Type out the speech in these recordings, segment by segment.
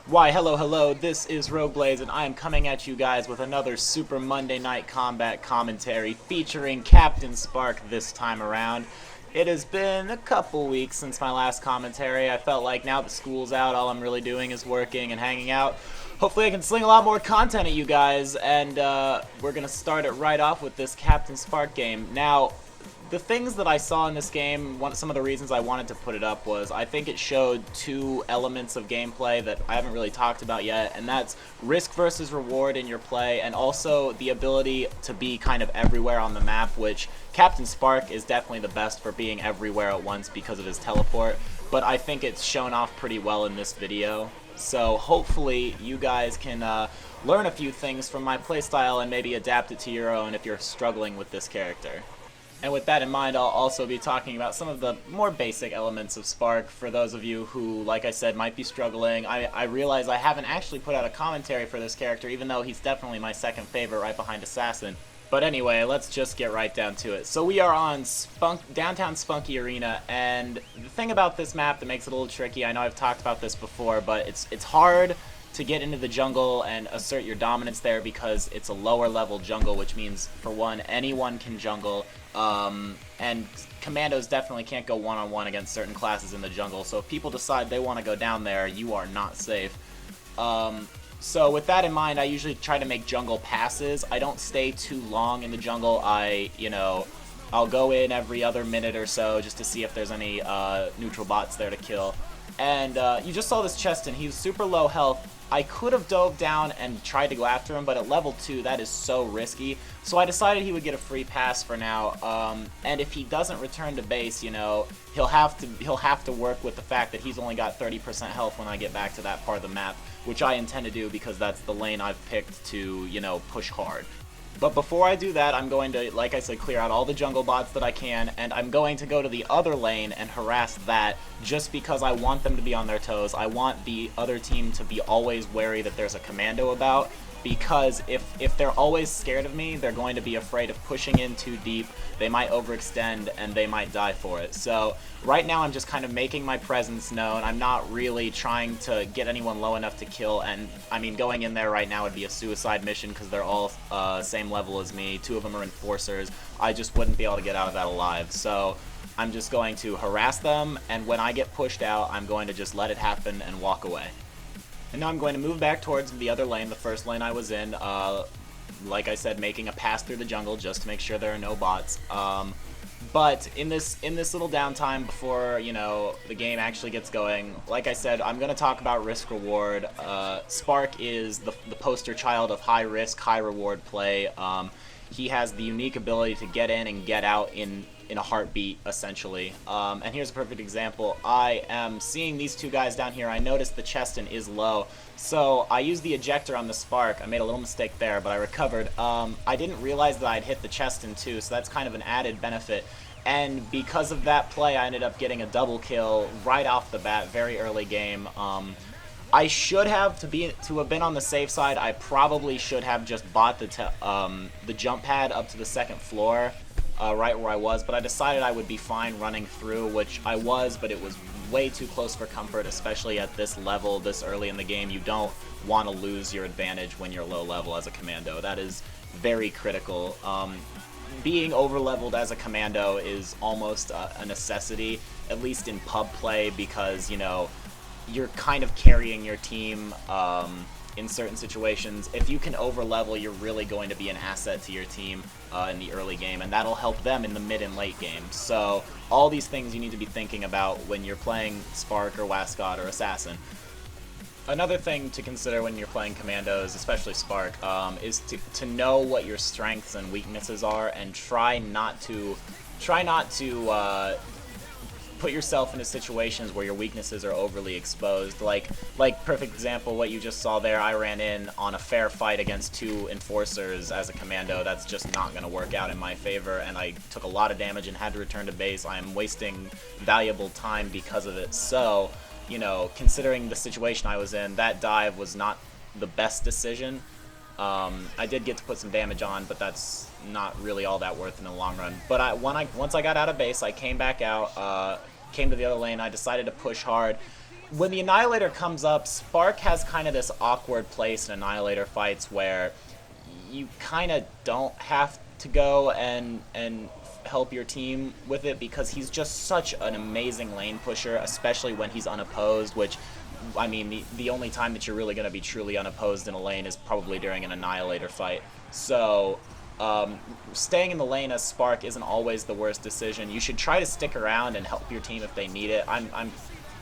Why, hello, this is Rogueblades, and I am coming at you guys with another Super Monday Night Combat commentary featuring Captain Spark this time around. It has been a couple weeks since my last commentary. I felt like now that school's out, all I'm really doing is working and hanging out. Hopefully I can sling a lot more content at you guys, and we're going to start it right off with this Captain Spark game. Now, the things that I saw in this game, some of the reasons I wanted to put it up was I think it showed two elements of gameplay that I haven't really talked about yet, and that's risk versus reward in your play, and also the ability to be kind of everywhere on the map, which Captain Spark is definitely the best for being everywhere at once because of his teleport, but I think it's shown off pretty well in this video. So hopefully you guys can learn a few things from my playstyle and maybe adapt it to your own if you're struggling with this character. And with that in mind, I'll also be talking about some of the more basic elements of Spark for those of you who, like I said, might be struggling. I realize I haven't actually put out a commentary for this character, even though he's definitely my second favorite right behind Assassin. But anyway, let's just get right down to it. So we are on downtown Spunky Arena, and the thing about this map that makes it a little tricky, I know I've talked about this before, but it's hard to get into the jungle and assert your dominance there because it's a lower level jungle, which means, for one, anyone can jungle, and commandos definitely can't go one-on-one against certain classes in the jungle, so if people decide they want to go down there, you are not safe. So with that in mind, I usually try to make jungle passes. I don't stay too long in the jungle. I'll go in every other minute or so just to see if there's any neutral bots there to kill. And you just saw this chest, and he's super low health. I could have dove down and tried to go after him, but at level 2, that is so risky. So I decided he would get a free pass for now. And if he doesn't return to base, he'll have to work with the fact that he's only got 30% health when I get back to that part of the map, which I intend to do because that's the lane I've picked to, push hard. But before I do that, I'm going to, like I said, clear out all the jungle bots that I can, and I'm going to go to the other lane and harass that just because I want them to be on their toes. I want the other team to be always wary that there's a commando about, because if they're always scared of me, they're going to be afraid of pushing in too deep, they might overextend, and they might die for it. So right now I'm just kind of making my presence known. I'm not really trying to get anyone low enough to kill, and I mean, going in there right now would be a suicide mission because they're all same level as me. 2 of them are enforcers. I just wouldn't be able to get out of that alive. So I'm just going to harass them, and when I get pushed out, I'm going to just let it happen and walk away. And now I'm going to move back towards the other lane, the first lane I was in, like I said, making a pass through the jungle just to make sure there are no bots. But in this little downtime before, the game actually gets going, like I said, I'm going to talk about risk-reward. Spark is the poster child of high-risk, high-reward play. He has the unique ability to get in and get out in a heartbeat, essentially. And here's a perfect example. I am seeing these 2 guys down here. I noticed the cheston is low, so I used the ejector on the Spark. I made a little mistake there, but I recovered. I didn't realize that I'd hit the cheston too, so that's kind of an added benefit. And because of that play, I ended up getting a double kill right off the bat, very early game. I should have, to have been on the safe side, I probably should have just bought the jump pad up to the 2nd floor, right where I was, but I decided I would be fine running through, which I was, but it was way too close for comfort, especially at this level, this early in the game. You don't want to lose your advantage when you're low level as a commando. That is very critical. Being over-leveled as a commando is almost a necessity, at least in pub play, because, you're kind of carrying your team in certain situations. If you can over-level, you're really going to be an asset to your team in the early game, and that'll help them in the mid and late game. So all these things you need to be thinking about when you're playing Spark or Wascott or Assassin. Another thing to consider when you're playing commandos, especially Spark, is to know what your strengths and weaknesses are, and try not to put yourself into situations where your weaknesses are overly exposed. Like perfect example, what you just saw there, I ran in on a fair fight against 2 enforcers as a commando. That's just not going to work out in my favor, and I took a lot of damage and had to return to base. I am wasting valuable time because of it. So, considering the situation I was in, that dive was not the best decision. I did get to put some damage on, but that's not really all that worth in the long run. But once I got out of base, I came back out, came to the other lane. I decided to push hard. when the Annihilator comes up, Spark has kind of this awkward place in Annihilator fights where you kind of don't have to go and help your team with it because he's just such an amazing lane pusher, especially when he's unopposed, which, I mean, the only time that you're really going to be truly unopposed in a lane is probably during an Annihilator fight. So staying in the lane as Spark isn't always the worst decision. You should try to stick around and help your team if they need it. I'm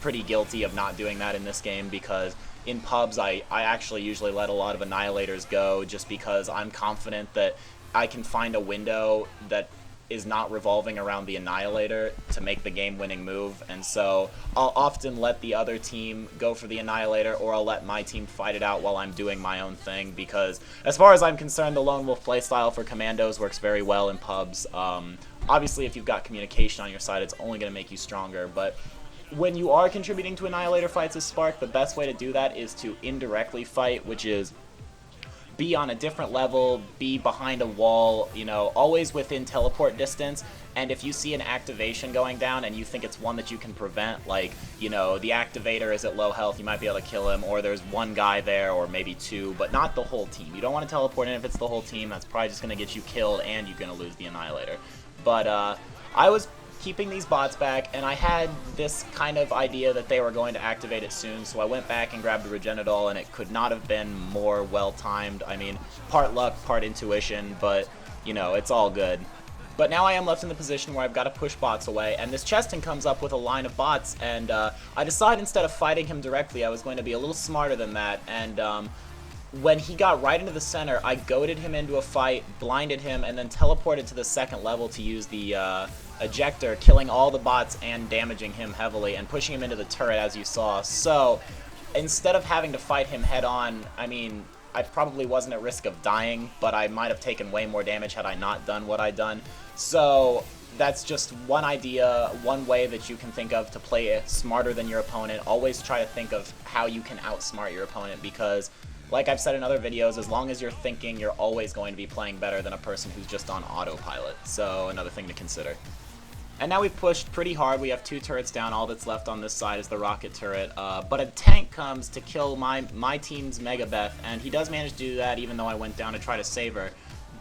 pretty guilty of not doing that in this game because in pubs I actually usually let a lot of Annihilators go just because I'm confident that I can find a window that is not revolving around the Annihilator to make the game-winning move, and so I'll often let the other team go for the Annihilator, or I'll let my team fight it out while I'm doing my own thing, because as far as I'm concerned, the Lone Wolf playstyle for Commandos works very well in pubs. Obviously, if you've got communication on your side, it's only going to make you stronger, but when you are contributing to Annihilator fights as Spark, the best way to do that is to indirectly fight, which is be on a different level, be behind a wall, you know, always within teleport distance, and if you see an activation going down and you think it's one that you can prevent, like, you know, the activator is at low health, you might be able to kill him, or there's one guy there, or maybe two, but not the whole team. You don't want to teleport in if it's the whole team, that's probably just going to get you killed and you're going to lose the Annihilator. But I was keeping these bots back, and I had this kind of idea that they were going to activate it soon, so I went back and grabbed the Regenadol, and it could not have been more well-timed. I mean, part luck, part intuition, but, you know, it's all good. But now I am left in the position where I've got to push bots away, and this Cheston comes up with a line of bots, and I decided instead of fighting him directly, I was going to be a little smarter than that, and when he got right into the center, I goaded him into a fight, blinded him, and then teleported to the second level to use the ejector, killing all the bots and damaging him heavily and pushing him into the turret, as you saw. So instead of having to fight him head on, I mean, I probably wasn't at risk of dying, but I might have taken way more damage had I not done what I'd done. So that's just one idea, one way that you can think of to play smarter than your opponent. Always try to think of how you can outsmart your opponent, because like I've said in other videos, as long as you're thinking, you're always going to be playing better than a person who's just on autopilot. So another thing to consider. And now we've pushed pretty hard. We have 2 turrets down. All that's left on this side is the rocket turret. But a tank comes to kill my team's Megabeth, and he does manage to do that even though I went down to try to save her.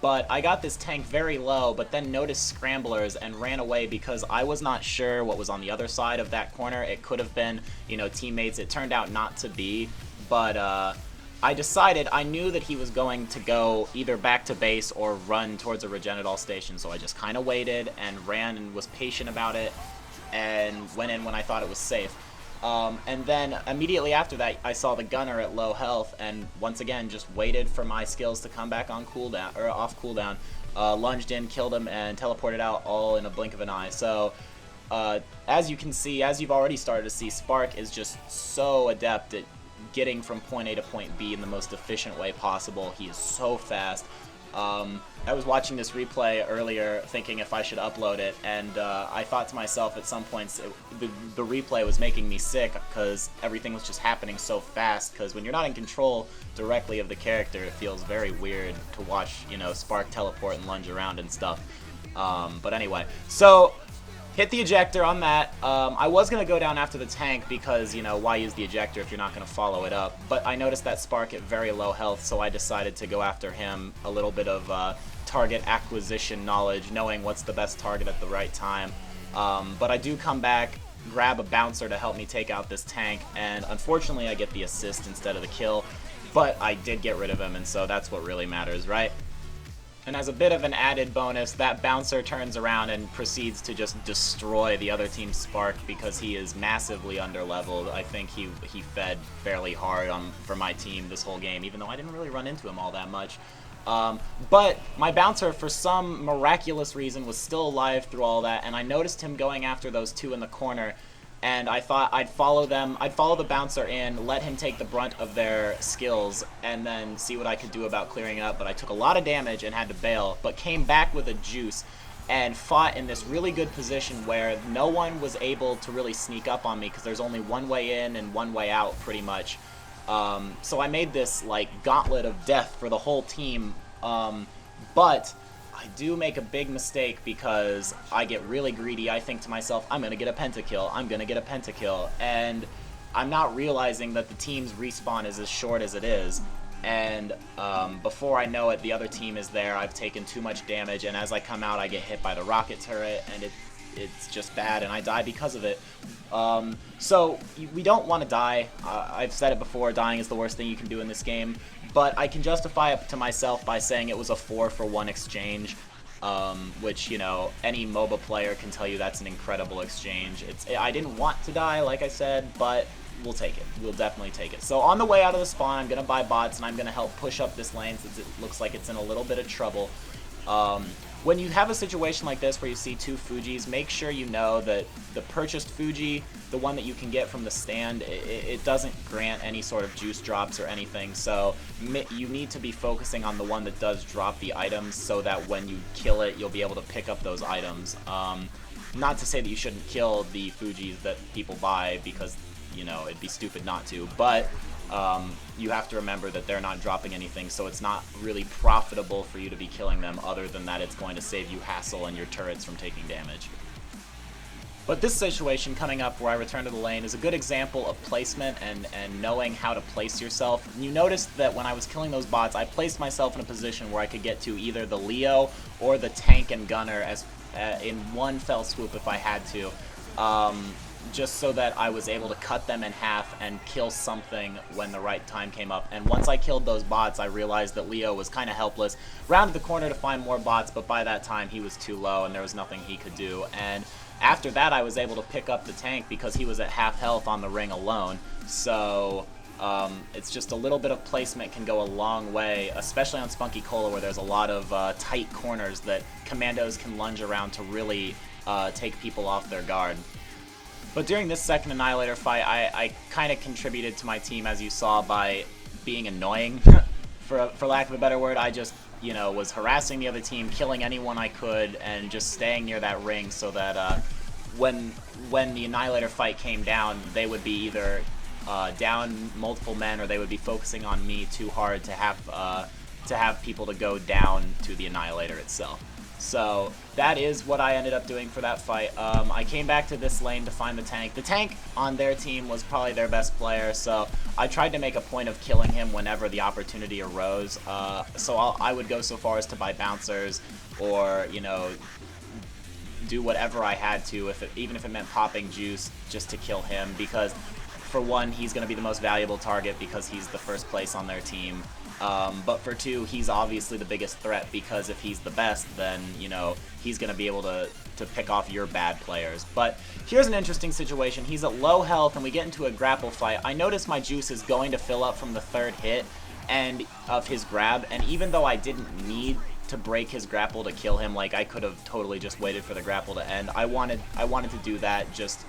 But I got this tank very low, but then noticed scramblers and ran away because I was not sure what was on the other side of that corner. It could have been, you know, teammates. It turned out not to be, but I decided, I knew that he was going to go either back to base or run towards a Regenadol station, so I just kind of waited and ran and was patient about it and went in when I thought it was safe. And then immediately after that, I saw the gunner at low health, and once again just waited for my skills to come back on cooldown, or off cooldown. Lunged in, killed him, and teleported out all in a blink of an eye. So as you can see, as you've already started to see, Spark is just so adept at getting from point A to point B in the most efficient way possible. He is so fast. I was watching this replay earlier thinking if I should upload it, and I thought to myself at some points the replay was making me sick because everything was just happening so fast, because when you're not in control directly of the character, it feels very weird to watch, you know, Spark teleport and lunge around and stuff. But anyway, so hit the ejector on that. I was going to go down after the tank because, you know, why use the ejector if you're not going to follow it up? But I noticed that Spark at very low health, so I decided to go after him. A little bit of target acquisition knowledge, knowing what's the best target at the right time. But I do come back, grab a bouncer to help me take out this tank, and unfortunately I get the assist instead of the kill. But I did get rid of him, and so that's what really matters, right? And as a bit of an added bonus, that bouncer turns around and proceeds to just destroy the other team's Spark because he is massively underleveled. I think he fed fairly hard for my team this whole game, even though I didn't really run into him all that much. But my bouncer, for some miraculous reason, was still alive through all that, and I noticed him going after those 2 in the corner, and I thought I'd follow them. I'd follow the bouncer in, let him take the brunt of their skills, and then see what I could do about clearing it up. But I took a lot of damage and had to bail, but came back with a juice and fought in this really good position where no one was able to really sneak up on me because there's only one way in and one way out, pretty much. So I made this, like, gauntlet of death for the whole team, but I do make a big mistake because I get really greedy. I think to myself, I'm going to get a pentakill, I'm going to get a pentakill, and I'm not realizing that the team's respawn is as short as it is. And before I know it, the other team is there. I've taken too much damage, and as I come out, I get hit by the rocket turret, and it's just bad, and I die because of it. So we don't want to die. I've said it before, dying is the worst thing you can do in this game, but I can justify it to myself by saying it was a 4-for-1 exchange, which, you know, any MOBA player can tell you that's an incredible exchange. I didn't want to die, like I said, but we'll take it. We'll definitely take it. So on the way out of the spawn, I'm going to buy bots, and I'm going to help push up this lane since it looks like it's in a little bit of trouble. When you have a situation like this where you see two Fujis, make sure you know that the purchased Fuji, the one that you can get from the stand, it doesn't grant any sort of juice drops or anything, so you need to be focusing on the one that does drop the items so that when you kill it, you'll be able to pick up those items. Not to say that you shouldn't kill the Fujis that people buy, because, you know, it'd be stupid not to, but you have to remember that they're not dropping anything, so it's not really profitable for you to be killing them, other than that it's going to save you hassle and your turrets from taking damage. But this situation coming up where I return to the lane is a good example of placement and knowing how to place yourself. You noticed that when I was killing those bots, I placed myself in a position where I could get to either the Leo or the tank and gunner in one fell swoop if I had to. Just so that I was able to cut them in half and kill something when the right time came up. And once I killed those bots, I realized that Leo was kind of helpless. Rounded the corner to find more bots, but by that time he was too low and there was nothing he could do. And after that, I was able to pick up the tank because he was at half health on the ring alone. So it's just a little bit of placement can go a long way, especially on Spunky Cola, where there's a lot of tight corners that commandos can lunge around to really take people off their guard. But during this second Annihilator fight, I kind of contributed to my team, as you saw, by being annoying, for lack of a better word. I just, you know, was harassing the other team, killing anyone I could, and just staying near that ring so that when the Annihilator fight came down, they would be either down multiple men, or they would be focusing on me too hard to have people to go down to the Annihilator itself. So that is what I ended up doing for that fight. I came back to this lane to find the tank. The tank on their team was probably their best player, so I tried to make a point of killing him whenever the opportunity arose. So I would go so far as to buy bouncers, or, you know, do whatever I had to, even if it meant popping juice just to kill him, because for one, he's going to be the most valuable target because he's the first place on their team. But for two, he's obviously the biggest threat, because if he's the best, then, you know, he's going to be able to pick off your bad players. But here's an interesting situation. He's at low health, and we get into a grapple fight. I notice my juice is going to fill up from the third hit and of his grab, and even though I didn't need to break his grapple to kill him, like, I could have totally just waited for the grapple to end. I wanted to do that just,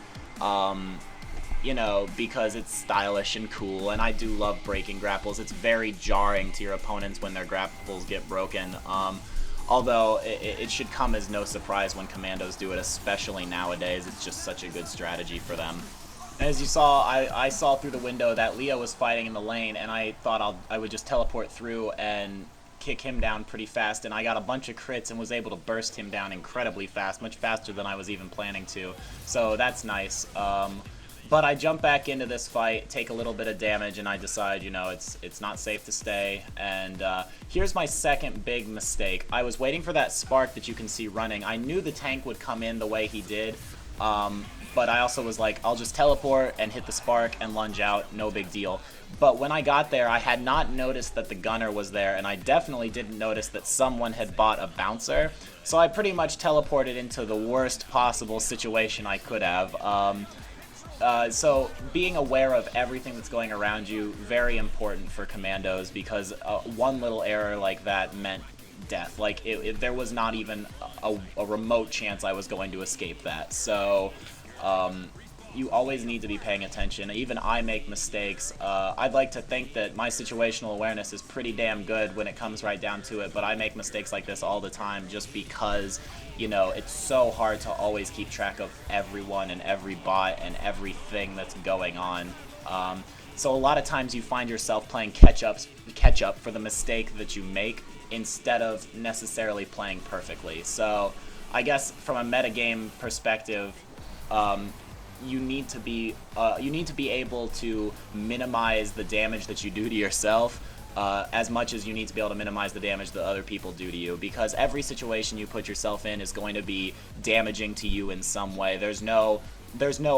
you know, because it's stylish and cool, and I do love breaking grapples. It's very jarring to your opponents when their grapples get broken, although it should come as no surprise when commandos do it, especially nowadays. It's just such a good strategy for them. As you saw, I saw through the window that Leo was fighting in the lane, and I thought I would just teleport through and kick him down pretty fast, and I got a bunch of crits and was able to burst him down incredibly fast, much faster than I was even planning to, so that's nice. But I jump back into this fight, take a little bit of damage, and I decide, you know, it's not safe to stay. And here's my second big mistake. I was waiting for that spark that you can see running. I knew the tank would come in the way he did, but I also was like, I'll just teleport and hit the spark and lunge out, no big deal. But when I got there, I had not noticed that the gunner was there, and I definitely didn't notice that someone had bought a bouncer. So I pretty much teleported into the worst possible situation I could have. So being aware of everything that's going around you, very important for commandos, because one little error like that meant death. Like, there was not even a remote chance I was going to escape that. So you always need to be paying attention. Even I make mistakes. I'd like to think that my situational awareness is pretty damn good when it comes right down to it, but I make mistakes like this all the time just because, you know, it's so hard to always keep track of everyone and every bot and everything that's going on. So a lot of times you find yourself playing catch up for the mistake that you make instead of necessarily playing perfectly. So I guess from a metagame perspective, you need to be able to minimize the damage that you do to yourself as much as you need to be able to minimize the damage that other people do to you, because every situation you put yourself in is going to be damaging to you in some way. There's no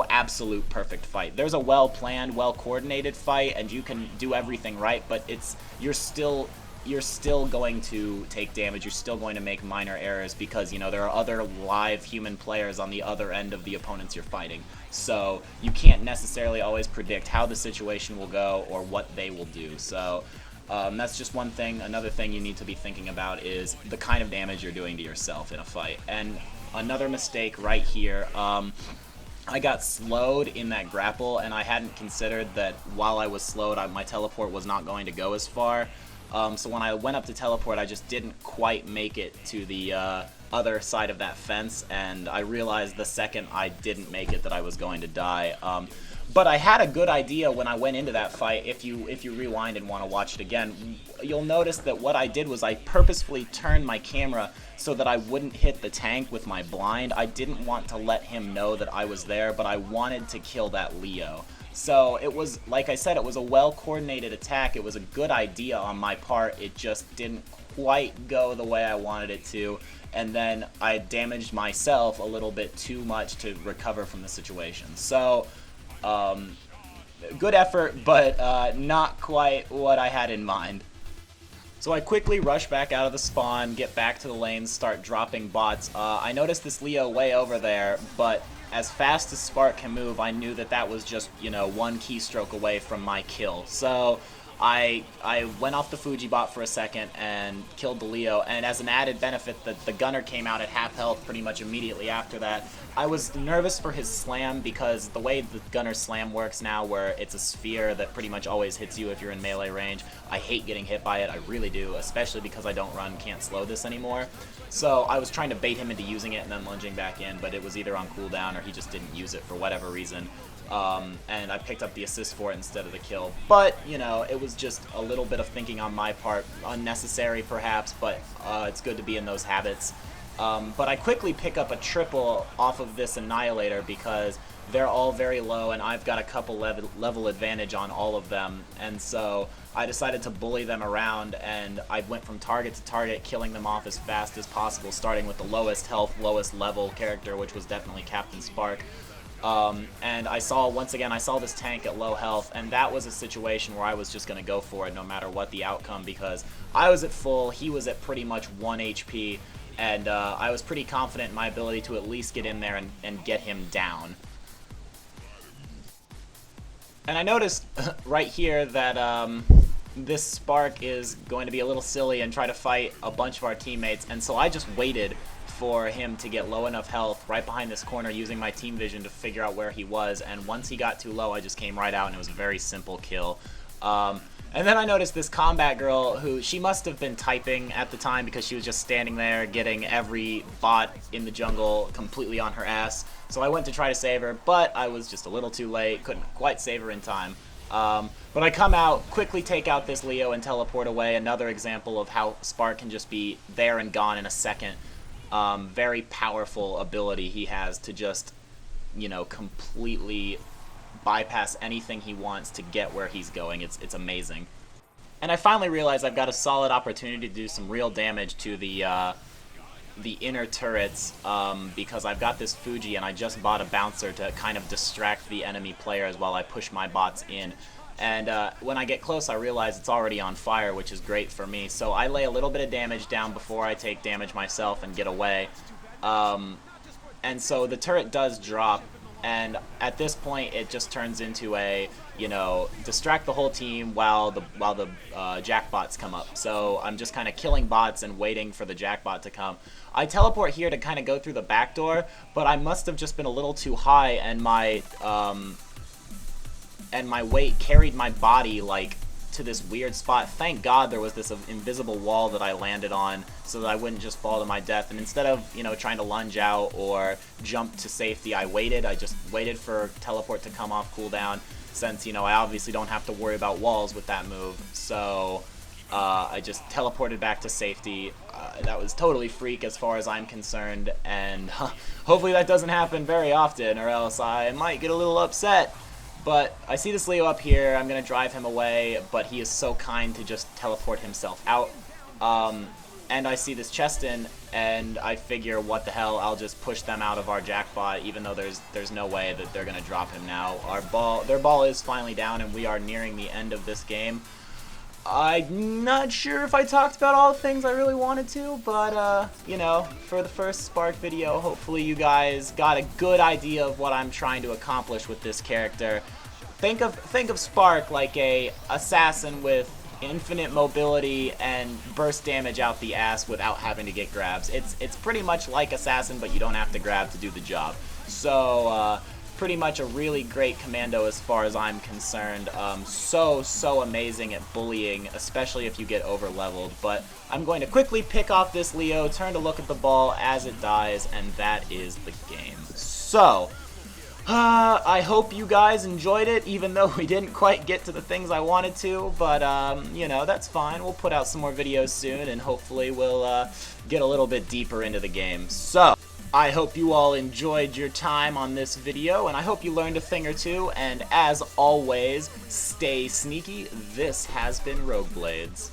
absolute perfect fight. There's a well-planned, well-coordinated fight, and you can do everything right, but you're still going to take damage. You're still going to make minor errors because, you know, there are other live human players on the other end of the opponents you're fighting. So you can't necessarily always predict how the situation will go or what they will do. So that's just one thing. Another thing you need to be thinking about is the kind of damage you're doing to yourself in a fight. And another mistake right here, I got slowed in that grapple, and I hadn't considered that while I was slowed, my teleport was not going to go as far. So when I went up to teleport, I just didn't quite make it to the other side of that fence, and I realized the second I didn't make it that I was going to die. But I had a good idea when I went into that fight. If you rewind and want to watch it again, you'll notice that what I did was I purposefully turned my camera so that I wouldn't hit the tank with my blind. I didn't want to let him know that I was there, but I wanted to kill that Leo. So it was, like I said, it was a well-coordinated attack. It was a good idea on my part. It just didn't quite go the way I wanted it to. And then I damaged myself a little bit too much to recover from the situation. So good effort, but not quite what I had in mind. So I quickly rush back out of the spawn, get back to the lanes, start dropping bots. I noticed this Leo way over there, but as fast as Spark can move, I knew that that was just, you know, one keystroke away from my kill. So I went off the Fuji bot for a second and killed the Leo, and as an added benefit, the gunner came out at half health pretty much immediately after that. I was nervous for his slam because the way the gunner slam works now, where it's a sphere that pretty much always hits you if you're in melee range, I hate getting hit by it, I really do, especially because I don't run Can't Slow this anymore. So I was trying to bait him into using it and then lunging back in, but it was either on cooldown or he just didn't use it for whatever reason. And I picked up the assist for it instead of the kill. But, you know, it was just a little bit of thinking on my part, unnecessary perhaps, but it's good to be in those habits. But I quickly pick up a triple off of this Annihilator because they're all very low and I've got a couple level advantage on all of them. And so I decided to bully them around, and I went from target to target, killing them off as fast as possible, starting with the lowest health, lowest level character, which was definitely Captain Spark. And I saw this tank at low health, and that was a situation where I was just going to go for it no matter what the outcome, because I was at full, he was at pretty much 1 HP, and I was pretty confident in my ability to at least get in there and get him down. And I noticed right here that this Spark is going to be a little silly and try to fight a bunch of our teammates, and so I just waited for him to get low enough health right behind this corner using my team vision to figure out where he was, and once he got too low I just came right out and it was a very simple kill. And then I noticed this combat girl who, she must have been typing at the time because she was just standing there getting every bot in the jungle completely on her ass. So I went to try to save her, but I was just a little too late, couldn't quite save her in time. But I come out, quickly take out this Leo and teleport away. Another example of how Spark can just be there and gone in a second. Very powerful ability he has to just, you know, completely bypass anything he wants to get where he's going. It's amazing. And I finally realized I've got a solid opportunity to do some real damage to the inner turrets because I've got this Fuji and I just bought a bouncer to kind of distract the enemy players while I push my bots in. And when I get close, I realize it's already on fire, which is great for me. So I lay a little bit of damage down before I take damage myself and get away. And so the turret does drop, and at this point it just turns into a, you know, distract the whole team while the jackbots come up. So I'm just kind of killing bots and waiting for the jackbot to come. I teleport here to kind of go through the back door, but I must have just been a little too high, and my weight carried my body like to this weird spot. Thank God there was this invisible wall that I landed on so that I wouldn't just fall to my death. And instead of, you know, trying to lunge out or jump to safety, I just waited for teleport to come off cooldown, since, you know, I obviously don't have to worry about walls with that move. So I just teleported back to safety. That was totally freak as far as I'm concerned, and hopefully that doesn't happen very often, or else I might get a little upset. But I see this Leo up here. I'm going to drive him away, but he is so kind to just teleport himself out. And I see this Cheston, and I figure, what the hell, I'll just push them out of our jackpot, even though there's no way that they're going to drop him now. Their ball is finally down, and we are nearing the end of this game. I'm not sure if I talked about all the things I really wanted to, but, you know, for the first Spark video, hopefully you guys got a good idea of what I'm trying to accomplish with this character. Think of Spark like a assassin with infinite mobility and burst damage out the ass without having to get grabs. It's pretty much like Assassin, but you don't have to grab to do the job. So, pretty much a really great commando as far as I'm concerned. So amazing at bullying, especially if you get over leveled. But I'm going to quickly pick off this Leo, turn to look at the ball as it dies, and that is the game. So, I hope you guys enjoyed it, even though we didn't quite get to the things I wanted to, but, you know, that's fine. We'll put out some more videos soon, and hopefully we'll, get a little bit deeper into the game. So, I hope you all enjoyed your time on this video, and I hope you learned a thing or two, and as always, stay sneaky. This has been Rogueblades.